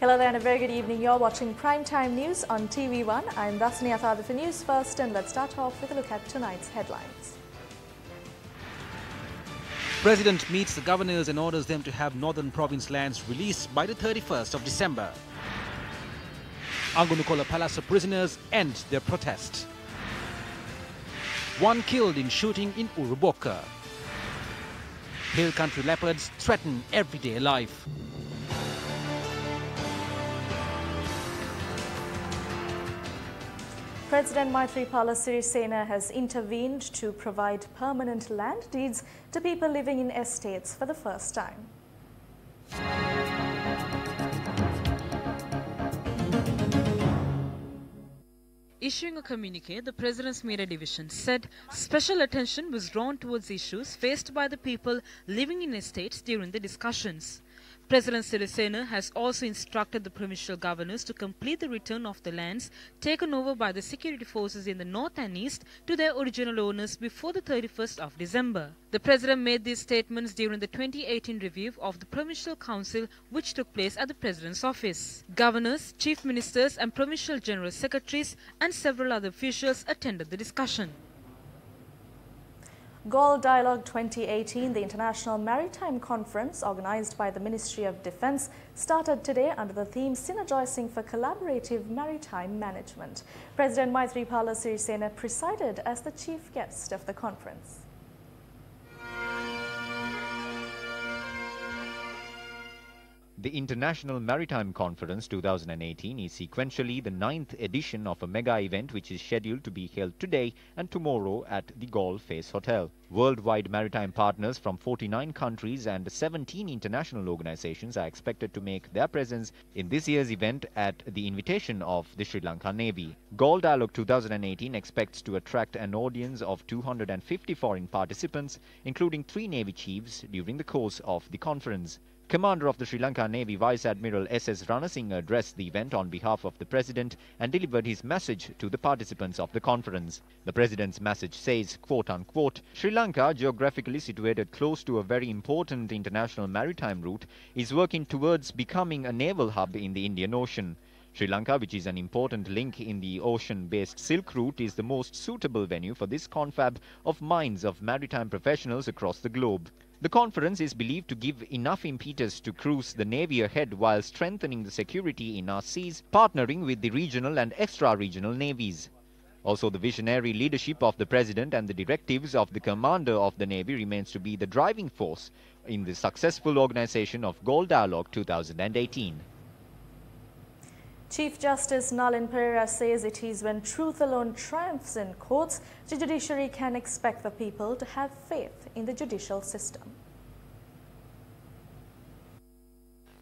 Hello there and a very good evening. You're watching Primetime News on TV1. I'm Dasani Athada for News First, and let's start off with a look at tonight's headlines. President meets the governors and orders them to have northern province lands released by the 31st of December. Angunukola Palace prisoners end their protest. One killed in shooting in Uruboka. Hill country leopards threaten everyday life. President Maithripala Sirisena has intervened to provide permanent land deeds to people living in estates for the first time. Issuing a communique, the President's Media Division said special attention was drawn towards issues faced by the people living in estates during the discussions. President Sirisena has also instructed the provincial governors to complete the return of the lands taken over by the security forces in the north and east to their original owners before the 31st of December. The President made these statements during the 2018 review of the Provincial Council, which took place at the President's office. Governors, Chief Ministers and Provincial General Secretaries and several other officials attended the discussion. Galle Dialogue 2018, the International Maritime Conference organised by the Ministry of Defence, started today under the theme Synergising for Collaborative Maritime Management. President Maithripala Sirisena presided as the chief guest of the conference. The International Maritime Conference 2018 is sequentially the 9th edition of a mega event which is scheduled to be held today and tomorrow at the Galle Face Hotel. Worldwide maritime partners from 49 countries and 17 international organizations are expected to make their presence in this year's event at the invitation of the Sri Lanka Navy. Galle Dialogue 2018 expects to attract an audience of 250 foreign participants, including 3 Navy chiefs, during the course of the conference. Commander of the Sri Lanka Navy Vice Admiral S.S. Ranasinghe addressed the event on behalf of the President and delivered his message to the participants of the conference. The President's message says, quote-unquote, Sri Lanka, geographically situated close to a very important international maritime route, is working towards becoming a naval hub in the Indian Ocean. Sri Lanka, which is an important link in the ocean-based Silk Route, is the most suitable venue for this confab of minds of maritime professionals across the globe. The conference is believed to give enough impetus to cruise the Navy ahead while strengthening the security in our seas, partnering with the regional and extra-regional navies. Also, the visionary leadership of the President and the directives of the Commander of the Navy remains to be the driving force in the successful organization of Galle Dialogue 2018. Chief Justice Nalin Pereira says it is when truth alone triumphs in courts, the judiciary can expect the people to have faith in the judicial system.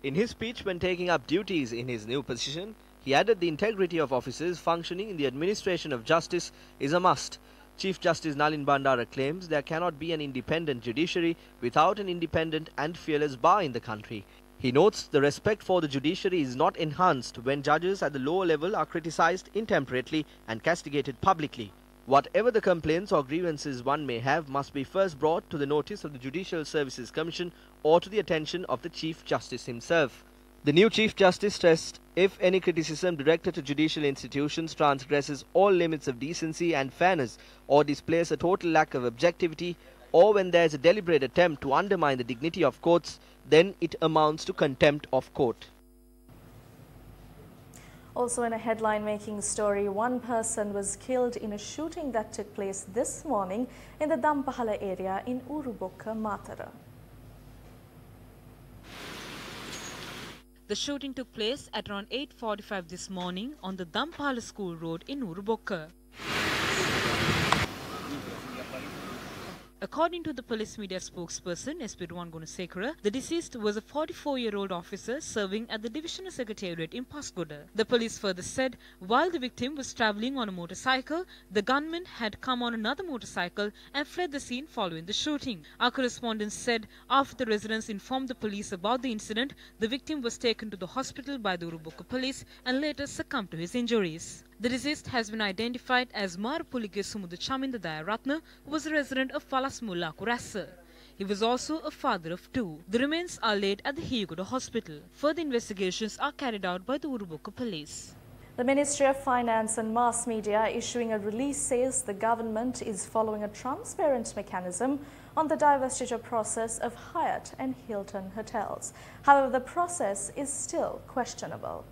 In his speech when taking up duties in his new position, he added the integrity of officers functioning in the administration of justice is a must. Chief Justice Nalin Bandara claims there cannot be an independent judiciary without an independent and fearless bar in the country. He notes the respect for the judiciary is not enhanced when judges at the lower level are criticized intemperately and castigated publicly. Whatever the complaints or grievances one may have must be first brought to the notice of the Judicial Services Commission or to the attention of the Chief Justice himself. The new Chief Justice stressed if any criticism directed to judicial institutions transgresses all limits of decency and fairness or displays a total lack of objectivity, or when there is a deliberate attempt to undermine the dignity of courts, then it amounts to contempt of court. Also in a headline-making story, one person was killed in a shooting that took place this morning in the Dampahala area in Uruboka, Matara. The shooting took place at around 8:45 this morning on the Dampahala School Road in Uruboka. According to the police media spokesperson, SP Ruwan Gunasekara, the deceased was a 44-year-old officer serving at the Divisional Secretariat in Pascoda. The police further said, while the victim was travelling on a motorcycle, the gunman had come on another motorcycle and fled the scene following the shooting. Our correspondent said, after the residents informed the police about the incident, the victim was taken to the hospital by the Uruboka police and later succumbed to his injuries. The deceased has been identified as Marupulige Sumudu Chaminda Dayaratna, who was a resident of Falasmulla Kurassa. He was also a father of 2. The remains are laid at the Hiyugoda hospital. Further investigations are carried out by the Uruboka police. The Ministry of Finance and Mass Media issuing a release says the government is following a transparent mechanism on the divestiture process of Hyatt and Hilton hotels. However, the process is still questionable.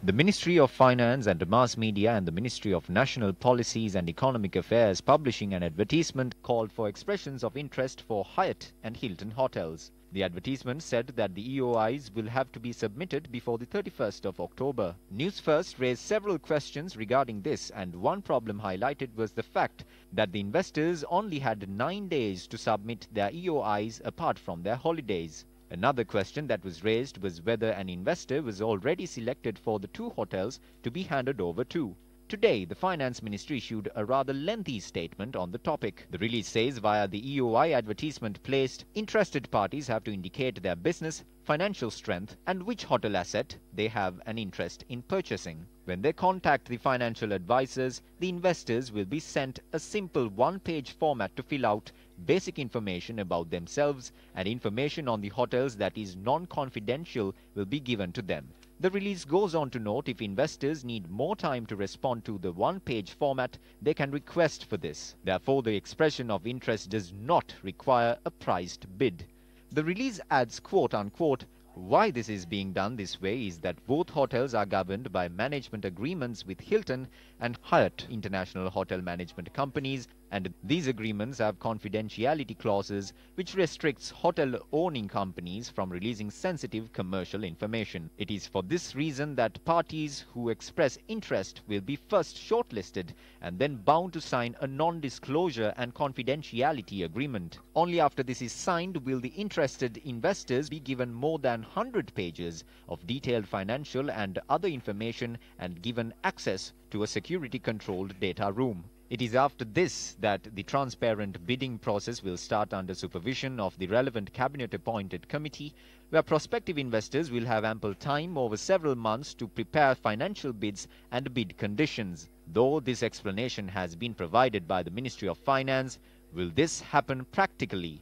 The Ministry of Finance and Mass Media and the Ministry of National Policies and Economic Affairs publishing an advertisement called for expressions of interest for Hyatt and Hilton hotels. The advertisement said that the EOIs will have to be submitted before the 31st of October. Newsfirst raised several questions regarding this, and one problem highlighted was the fact that the investors only had 9 days to submit their EOIs apart from their holidays. Another question that was raised was whether an investor was already selected for the 2 hotels to be handed over to. Today, the Finance Ministry issued a rather lengthy statement on the topic. The release says via the EOI advertisement placed, interested parties have to indicate their business, financial strength and which hotel asset they have an interest in purchasing. When they contact the financial advisors, the investors will be sent a simple one-page format to fill out basic information about themselves, and information on the hotels that is non-confidential will be given to them. The release goes on to note if investors need more time to respond to the one-page format, they can request for this. Therefore, the expression of interest does not require a priced bid. The release adds, quote-unquote, why this is being done this way is that both hotels are governed by management agreements with Hilton and Hyatt International Hotel Management Companies, and these agreements have confidentiality clauses which restricts hotel-owning companies from releasing sensitive commercial information. It is for this reason that parties who express interest will be first shortlisted and then bound to sign a non-disclosure and confidentiality agreement. Only after this is signed will the interested investors be given more than 100 pages of detailed financial and other information and given access to a security-controlled data room. It is after this that the transparent bidding process will start under supervision of the relevant cabinet-appointed committee, where prospective investors will have ample time over several months to prepare financial bids and bid conditions. Though this explanation has been provided by the Ministry of Finance, will this happen practically?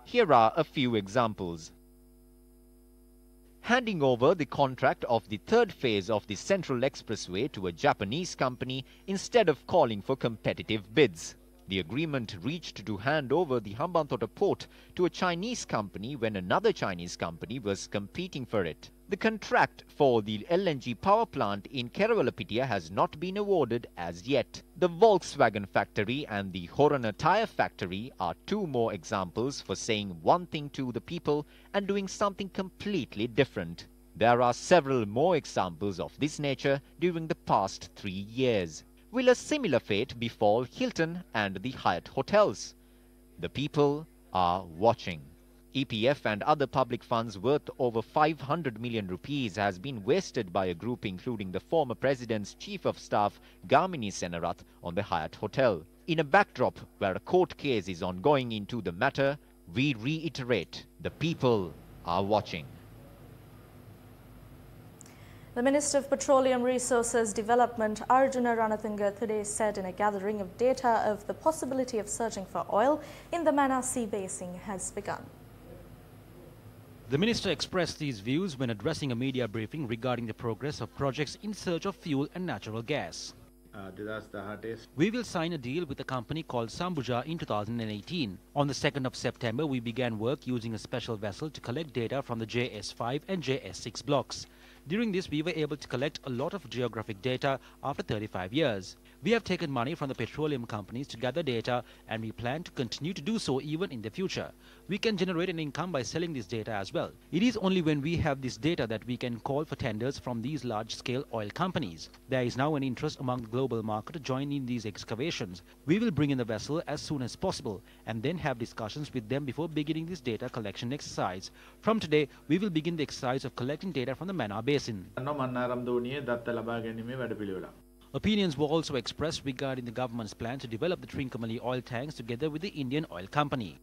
Here are a few examples. Handing over the contract of the 3rd phase of the Central Expressway to a Japanese company instead of calling for competitive bids. The agreement reached to hand over the Hambantota port to a Chinese company when another Chinese company was competing for it. The contract for the LNG power plant in Kerawalapitia has not been awarded as yet. The Volkswagen factory and the Horana tire factory are 2 more examples for saying one thing to the people and doing something completely different. There are several more examples of this nature during the past 3 years. Will a similar fate befall Hilton and the Hyatt hotels? The people are watching. EPF and other public funds worth over 500 million rupees has been wasted by a group including the former President's Chief of Staff Gamini Senarath on the Hyatt Hotel. In a backdrop where a court case is ongoing into the matter, we reiterate, the people are watching. The Minister of Petroleum Resources Development Arjuna Ranatunga today said in a gathering of data of the possibility of searching for oil in the Mana Sea Basin has begun. The minister expressed these views when addressing a media briefing regarding the progress of projects in search of fuel and natural gas. We will sign a deal with a company called Sambuja in 2018. On the 2nd of September, we began work using a special vessel to collect data from the JS5 and JS6 blocks. During this, we were able to collect a lot of geographic data after 35 years. We have taken money from the petroleum companies to gather data, and we plan to continue to do so even in the future. We can generate an income by selling this data as well. It is only when we have this data that we can call for tenders from these large-scale oil companies. There is now an interest among the global market to join in these excavations. We will bring in the vessel as soon as possible and then have discussions with them before beginning this data collection exercise. From today, we will begin the exercise of collecting data from the Mana Basin. Opinions were also expressed regarding the government's plan to develop the Trincomalee oil tanks together with the Indian Oil Company.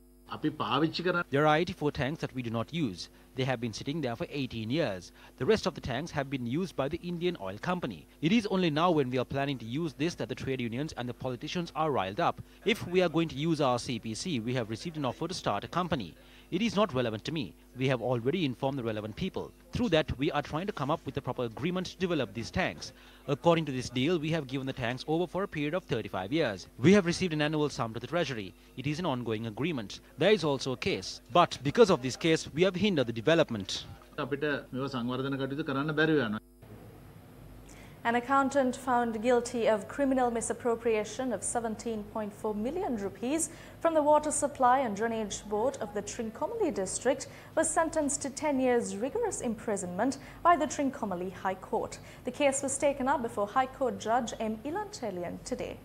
There are 84 tanks that we do not use. They have been sitting there for 18 years. The rest of the tanks have been used by the Indian Oil Company. It is only now when we are planning to use this that the trade unions and the politicians are riled up. If we are going to use our CPC, we have received an offer to start a company. It is not relevant to me. We have already informed the relevant people. Through that, we are trying to come up with a proper agreement to develop these tanks. According to this deal, we have given the tanks over for a period of 35 years. We have received an annual sum to the Treasury. It is an ongoing agreement. There is also a case. But because of this case, we have hindered the development. An accountant found guilty of criminal misappropriation of 17.4 million rupees from the Water Supply and Drainage Board of the Trincomalee district was sentenced to 10 years rigorous imprisonment by the Trincomalee High Court. The case was taken up before High Court Judge M. Ilanchelian today.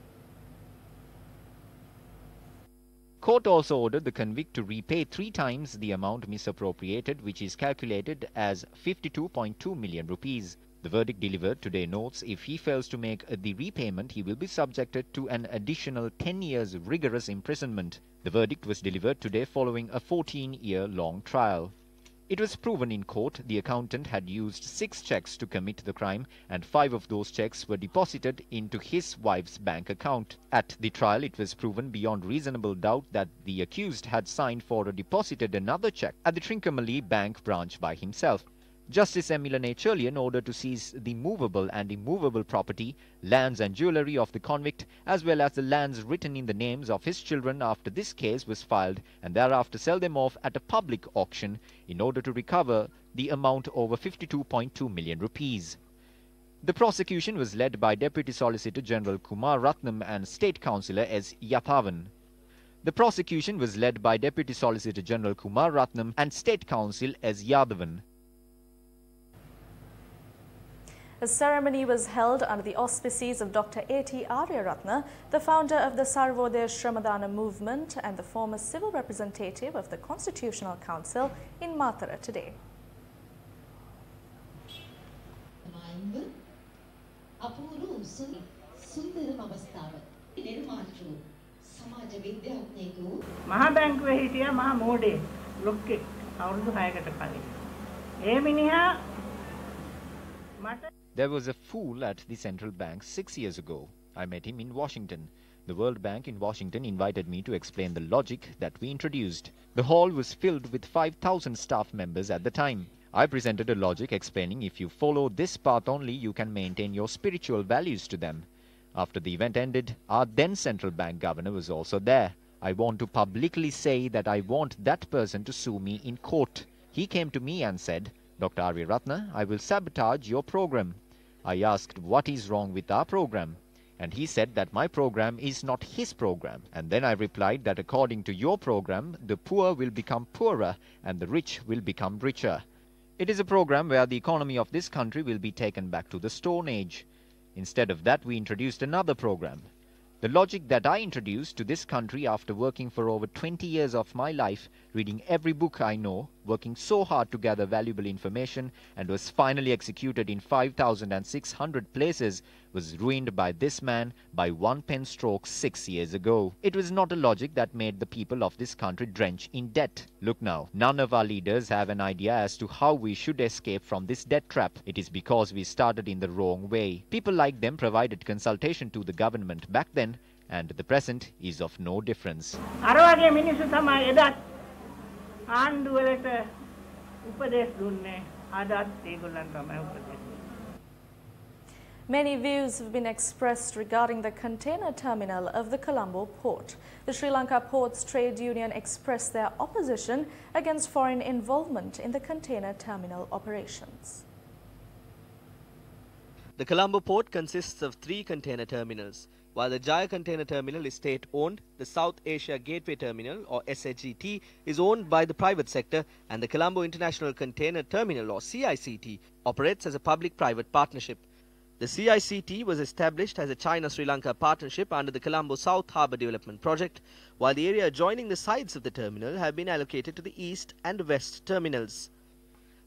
Court also ordered the convict to repay 3 times the amount misappropriated, which is calculated as 52.2 million rupees. The verdict delivered today notes if he fails to make the repayment, he will be subjected to an additional 10 years rigorous imprisonment. The verdict was delivered today following a 14-year-long trial. It was proven in court the accountant had used 6 checks to commit the crime, and 5 of those checks were deposited into his wife's bank account. At the trial, it was proven beyond reasonable doubt that the accused had signed for or deposited another check at the Trincomalee Bank branch by himself. Justice M. Ilanchelian ordered to seize the movable and immovable property, lands and jewellery of the convict, as well as the lands written in the names of his children after this case was filed, and thereafter sell them off at a public auction in order to recover the amount over 52.2 million rupees. The prosecution was led by Deputy Solicitor General Kumar Ratnam and State Councillor S. Yathavan. The prosecution was led by Deputy Solicitor General Kumar Ratnam and State Counsel S. Yadavan. A ceremony was held under the auspices of Dr. A.T. Aryaratna, the founder of the Sarvodaya Srimad movement and the former civil representative of the Constitutional Council in Mathura today. Mahabankuwe hitiya maha mode lokke awurudu 6කට කලින්. ඒ මිනිහා මට There was a fool at the central bank 6 years ago. I met him in Washington. The World Bank in Washington invited me to explain the logic that we introduced. The hall was filled with 5,000 staff members at the time. I presented a logic explaining if you follow this path only, you can maintain your spiritual values to them. After the event ended, our then central bank governor was also there. I want to publicly say that I want that person to sue me in court. He came to me and said, Dr. Aryaratna, I will sabotage your program. I asked what is wrong with our program, and he said that my program is not his program. And then I replied that according to your program, the poor will become poorer and the rich will become richer. It is a program where the economy of this country will be taken back to the Stone Age. Instead of that, we introduced another program. The logic that I introduced to this country after working for over 20 years of my life, reading every book I know, working so hard to gather valuable information, and was finally executed in 5,600 places, was ruined by this man by one pen stroke 6 years ago. It was not a logic that made the people of this country drench in debt. Look now, none of our leaders have an idea as to how we should escape from this debt trap. It is because we started in the wrong way. People like them provided consultation to the government back then, and the present is of no difference. Many views have been expressed regarding the container terminal of the Colombo port. The Sri Lanka Ports Trade Union expressed their opposition against foreign involvement in the container terminal operations. The Colombo port consists of 3 container terminals. While the Jaya Container Terminal is state-owned, the South Asia Gateway Terminal, or SAGT, is owned by the private sector, and the Colombo International Container Terminal, or CICT, operates as a public-private partnership. The CICT was established as a China-Sri Lanka partnership under the Colombo South Harbour Development Project, while the area adjoining the sides of the terminal have been allocated to the east and west terminals.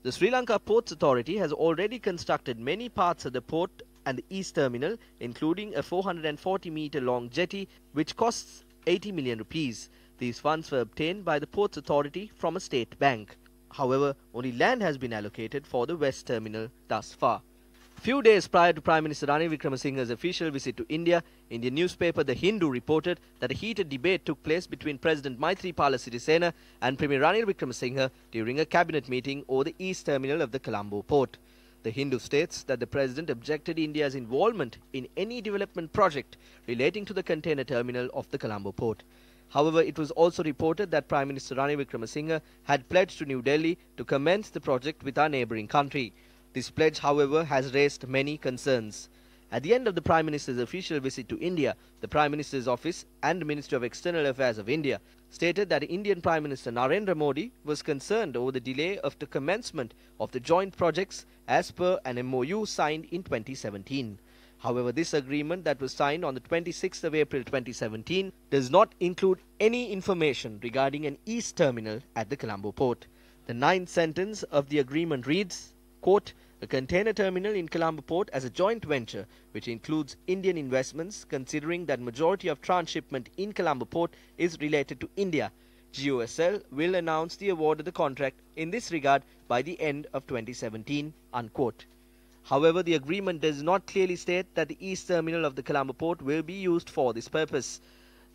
The Sri Lanka Ports Authority has already constructed many parts of the port and the East Terminal, including a 440-metre-long jetty, which costs 80 million rupees. These funds were obtained by the Ports Authority from a state bank. However, only land has been allocated for the West Terminal thus far. Few days prior to Prime Minister Ranil Wickremesinghe's official visit to India, Indian newspaper The Hindu reported that a heated debate took place between President Maithripala Sirisena and Premier Ranil Wickremesinghe during a cabinet meeting over the east terminal of the Colombo port. The Hindu states that the president objected India's involvement in any development project relating to the container terminal of the Colombo port. However, it was also reported that Prime Minister Ranil Wickremesinghe had pledged to New Delhi to commence the project with our neighbouring country. This pledge, however, has raised many concerns. At the end of the Prime Minister's official visit to India, the Prime Minister's office and Ministry of External Affairs of India stated that Indian Prime Minister Narendra Modi was concerned over the delay of the commencement of the joint projects as per an MOU signed in 2017. However, this agreement that was signed on the 26th of April 2017 does not include any information regarding an east terminal at the Colombo port. The 9th sentence of the agreement reads, quote, a container terminal in Colombo port as a joint venture which includes Indian investments, considering that majority of transshipment in Colombo port is related to India. GOSL will announce the award of the contract in this regard by the end of 2017, unquote. However, the agreement does not clearly state that the east terminal of the Colombo port will be used for this purpose.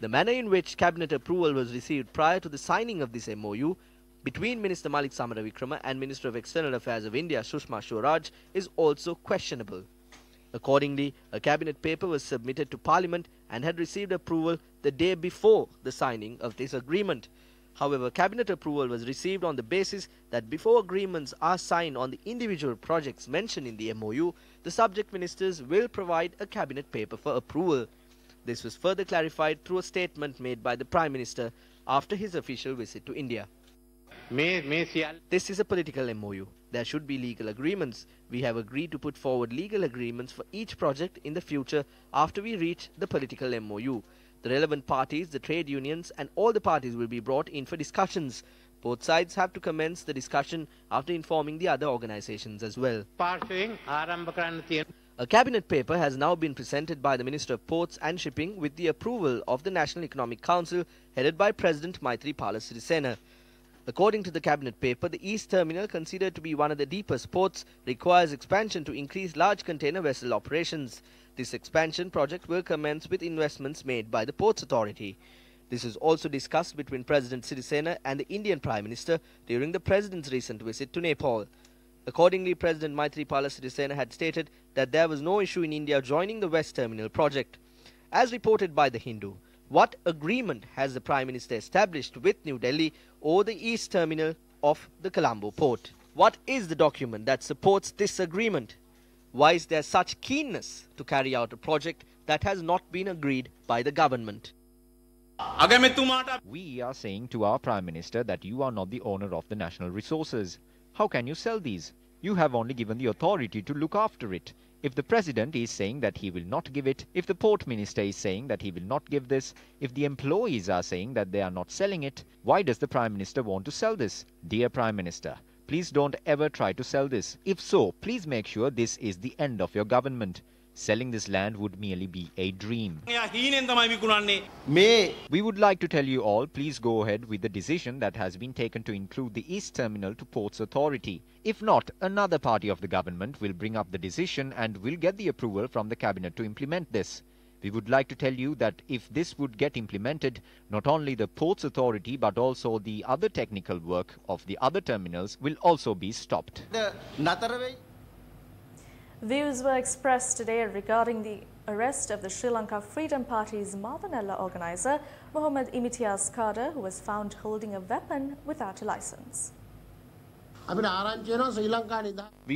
The manner in which cabinet approval was received prior to the signing of this MOU between Minister Malik Samaravikrama and Minister of External Affairs of India Sushma Swaraj is also questionable. Accordingly, a cabinet paper was submitted to Parliament and had received approval the day before the signing of this agreement. However, cabinet approval was received on the basis that before agreements are signed on the individual projects mentioned in the MOU, the subject ministers will provide a cabinet paper for approval. This was further clarified through a statement made by the Prime Minister after his official visit to India. This is a political MOU. There should be legal agreements. We have agreed to put forward legal agreements for each project in the future after we reach the political MOU. The relevant parties, the trade unions and all the parties will be brought in for discussions. Both sides have to commence the discussion after informing the other organizations as well. A cabinet paper has now been presented by the Minister of Ports and Shipping with the approval of the National Economic Council headed by President Maithripala Sirisena. According to the cabinet paper, the east terminal, considered to be one of the deepest ports, requires expansion to increase large container vessel operations. This expansion project will commence with investments made by the Ports Authority. This is also discussed between President Sirisena and the Indian Prime Minister during the President's recent visit to Nepal. Accordingly, President Maithripala Sirisena had stated that there was no issue in India joining the West Terminal project. As reported by The Hindu, what agreement has the Prime Minister established with New Delhi over the east terminal of the Colombo port? What is the document that supports this agreement? Why is there such keenness to carry out a project that has not been agreed by the government? We are saying to our Prime Minister that you are not the owner of the national resources. How can you sell these? You have only given the authority to look after it. If the President is saying that he will not give it, if the Port Minister is saying that he will not give this, if the employees are saying that they are not selling it, why does the Prime Minister want to sell this? Dear Prime Minister, please don't ever try to sell this. If so, please make sure this is the end of your government. Selling this land would merely be a dream. We would like to tell you all, please go ahead with the decision that has been taken to include the East Terminal to Ports Authority. If not, another party of the government will bring up the decision and will get the approval from the cabinet to implement this. We would like to tell you that if this would get implemented, not only the Ports Authority but also the other technical work of the other terminals will also be stopped. Views were expressed today regarding the arrest of the Sri Lanka Freedom Party's Mavanella organizer, Mohammad Imitiaz Kader, who was found holding a weapon without a license. We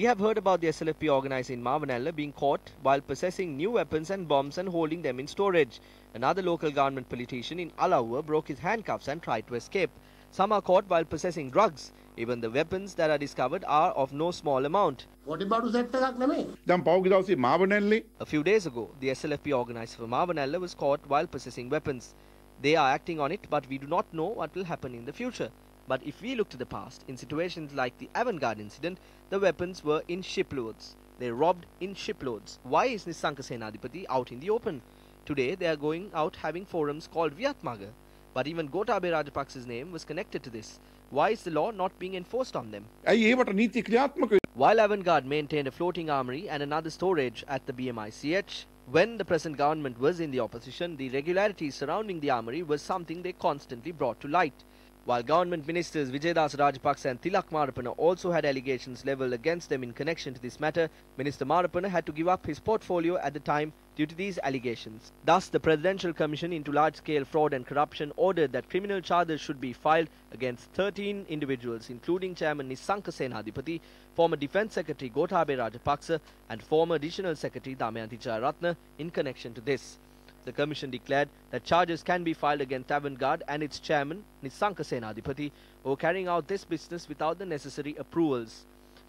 have heard about the SLFP organizer in Mavanella being caught while possessing new weapons and bombs and holding them in storage. Another local government politician in Alawa broke his handcuffs and tried to escape. Some are caught while possessing drugs. Even the weapons that are discovered are of no small amount. A few days ago, the SLFP organizer for Mavanella was caught while possessing weapons. They are acting on it, but we do not know what will happen in the future. But if we look to the past, in situations like the Avantgarde incident, the weapons were in shiploads. They robbed in shiploads. Why is Nisanka Senadipati out in the open? Today they are going out having forums called Viatmaga. But even Gotabaya Rajapaksa's name was connected to this. Why is the law not being enforced on them? While Avantgarde maintained a floating armory and another storage at the BMICH, when the present government was in the opposition, the irregularities surrounding the armory was something they constantly brought to light. While government ministers Vijaydas Rajapaksa and Tilak Marapana also had allegations levelled against them in connection to this matter, Minister Marapana had to give up his portfolio at the time due to these allegations. Thus, the Presidential Commission into Large-Scale Fraud and Corruption ordered that criminal charges should be filed against 13 individuals, including Chairman Nisanka Senadipati, former Defence Secretary Gotabaya Rajapaksa and former Additional Secretary Damayanti Jayaratne in connection to this. The Commission declared that charges can be filed against Avantgarde and its chairman, Nisanka Senadipati, who are carrying out this business without the necessary approvals.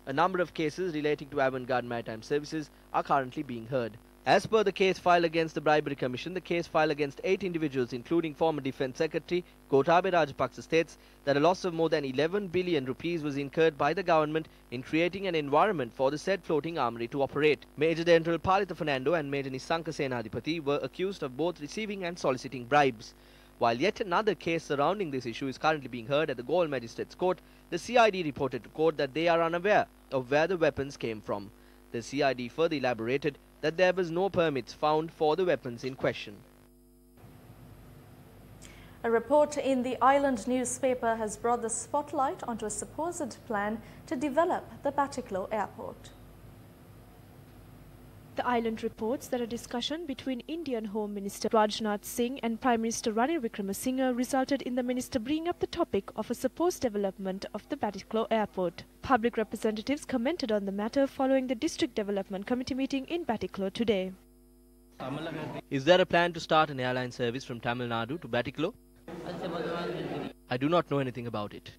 A number of cases relating to Avantgarde Maritime Services are currently being heard. As per the case filed against the Bribery Commission, the case filed against 8 individuals, including former Defence Secretary Gotabaya Rajapaksa, states that a loss of more than 11 billion rupees was incurred by the government in creating an environment for the said floating armory to operate. Major General Palitha Fernando and Major Nisanka Senadipati were accused of both receiving and soliciting bribes. While yet another case surrounding this issue is currently being heard at the Galle Magistrates Court, the CID reported to court that they are unaware of where the weapons came from. The CID further elaborated that there was no permits found for the weapons in question. A report in the Island newspaper has brought the spotlight onto a supposed plan to develop the Batticaloa airport. The Island reports that a discussion between Indian Home Minister Rajnath Singh and Prime Minister Ranil Wickremesinghe resulted in the minister bringing up the topic of a supposed development of the Batticaloa airport. Public representatives commented on the matter following the District Development Committee meeting in Batticaloa today. Is there a plan to start an airline service from Tamil Nadu to Batticaloa? I do not know anything about it.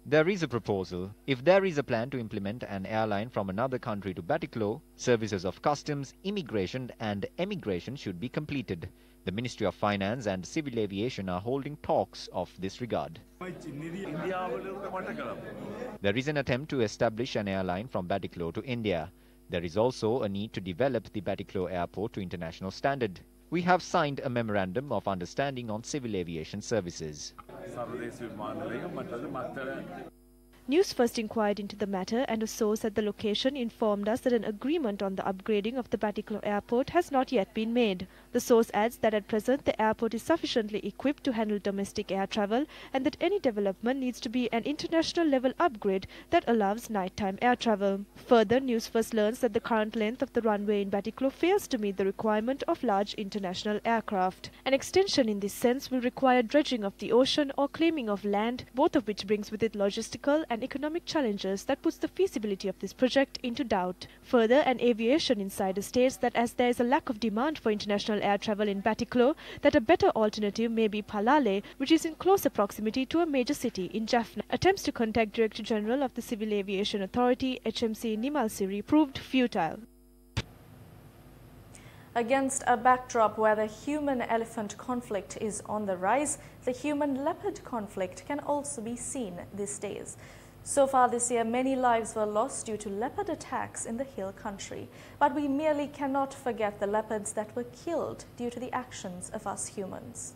There is a proposal. If there is a plan to implement an airline from another country to Batticaloa, services of customs, immigration and emigration should be completed. The Ministry of Finance and Civil Aviation are holding talks of this regard. There is an attempt to establish an airline from Batticaloa to India. There is also a need to develop the Batticaloa airport to international standard. We have signed a memorandum of understanding on civil aviation services. Newsfirst inquired into the matter, and a source at the location informed us that an agreement on the upgrading of the Batticaloa airport has not yet been made. The source adds that at present the airport is sufficiently equipped to handle domestic air travel and that any development needs to be an international level upgrade that allows nighttime air travel. Further, Newsfirst learns that the current length of the runway in Batticaloa fails to meet the requirement of large international aircraft. An extension in this sense will require dredging of the ocean or claiming of land, both of which brings with it logistical and economic challenges that puts the feasibility of this project into doubt. Further, an aviation insider states that as there is a lack of demand for international air travel in Batticaloa, that a better alternative may be Palale, which is in closer proximity to a major city in Jaffna. Attempts to contact Director General of the Civil Aviation Authority, HMC Nimal Siri, proved futile. Against a backdrop where the human-elephant conflict is on the rise, the human-leopard conflict can also be seen these days. So far this year, many lives were lost due to leopard attacks in the hill country. But we merely cannot forget the leopards that were killed due to the actions of us humans.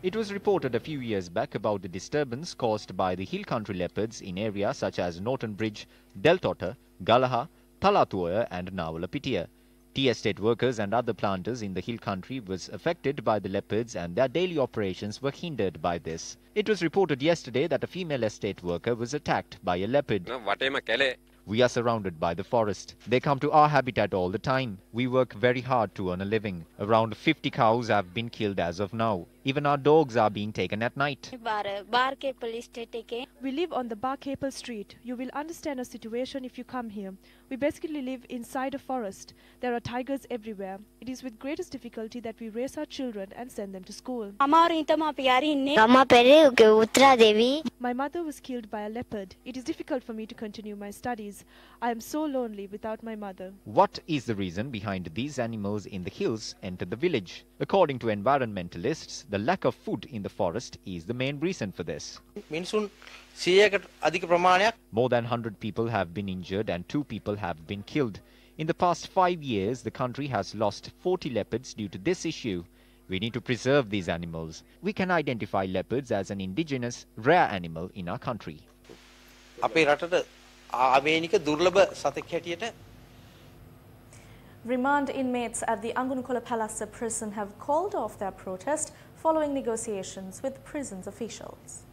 It was reported a few years back about the disturbance caused by the hill country leopards in areas such as Norton Bridge, Deltotta, Galaha, Talatuoya and Nawalapitia. Tea estate workers and other planters in the hill country was affected by the leopards and their daily operations were hindered by this. It was reported yesterday that a female estate worker was attacked by a leopard. We are surrounded by the forest. They come to our habitat all the time. We work very hard to earn a living. Around 50 cows have been killed as of now. Even our dogs are being taken at night. We live on the Barkapel Street. You will understand our situation if you come here. We basically live inside a forest. There are tigers everywhere. It is with greatest difficulty that we raise our children and send them to school. My mother was killed by a leopard. It is difficult for me to continue my studies. I am so lonely without my mother. What is the reason behind these animals in the hills enter the village? According to environmentalists, the lack of food in the forest is the main reason for this. More than 100 people have been injured and 2 people have been killed. In the past 5 years, the country has lost 40 leopards due to this issue. We need to preserve these animals. We can identify leopards as an indigenous, rare animal in our country. Remand inmates at the Angunukola Palasa prison have called off their protest following negotiations with prison's officials.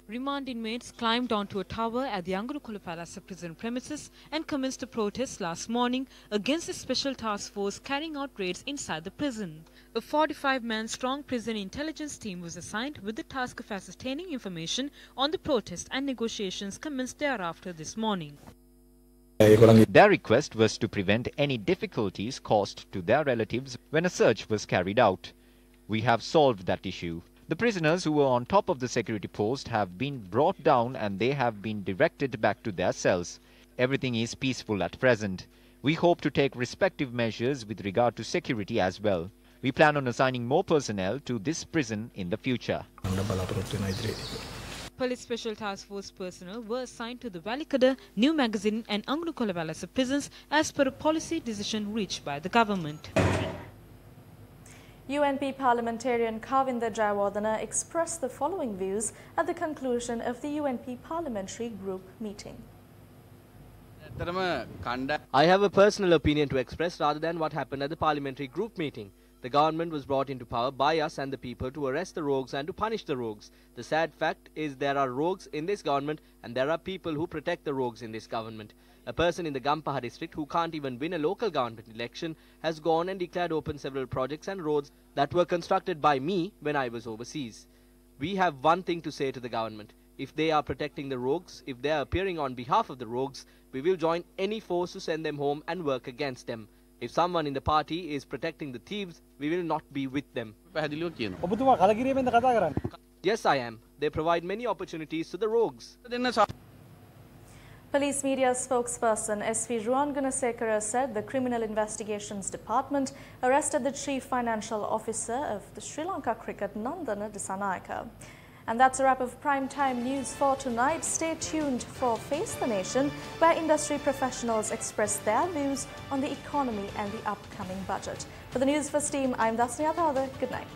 Remand inmates climbed onto a tower at the Angunukola Palasa prison premises and commenced a protest last morning against the special task force carrying out raids inside the prison. A 45-man strong prison intelligence team was assigned with the task of ascertaining information on the protest, and negotiations commenced thereafter this morning. Their request was to prevent any difficulties caused to their relatives when a search was carried out. We have solved that issue. The prisoners who were on top of the security post have been brought down and they have been directed back to their cells. Everything is peaceful at present. We hope to take respective measures with regard to security as well. We plan on assigning more personnel to this prison in the future. Police Special Task Force personnel were assigned to the Valikada, New Magazine and Angunukola Palasa prisons as per a policy decision reached by the government. UNP parliamentarian Kavinda Jayawardena expressed the following views at the conclusion of the UNP parliamentary group meeting. I have a personal opinion to express rather than what happened at the parliamentary group meeting. The government was brought into power by us and the people to arrest the rogues and to punish the rogues. The sad fact is there are rogues in this government and there are people who protect the rogues in this government. A person in the Gampaha district who can't even win a local government election has gone and declared open several projects and roads that were constructed by me when I was overseas. We have one thing to say to the government. If they are protecting the rogues, if they are appearing on behalf of the rogues, we will join any force to send them home and work against them. If someone in the party is protecting the thieves, we will not be with them. Yes, I am. They provide many opportunities to the rogues. Police media spokesperson SV Ruan Gunasekara said the Criminal Investigations Department arrested the Chief Financial Officer of the Sri Lanka Cricket, Nandana Disanayaka. And that's a wrap of Primetime News for tonight. Stay tuned for Face the Nation, where industry professionals express their views on the economy and the upcoming budget. For the Newsfirst team, I'm Dasniya Thawar. Good night.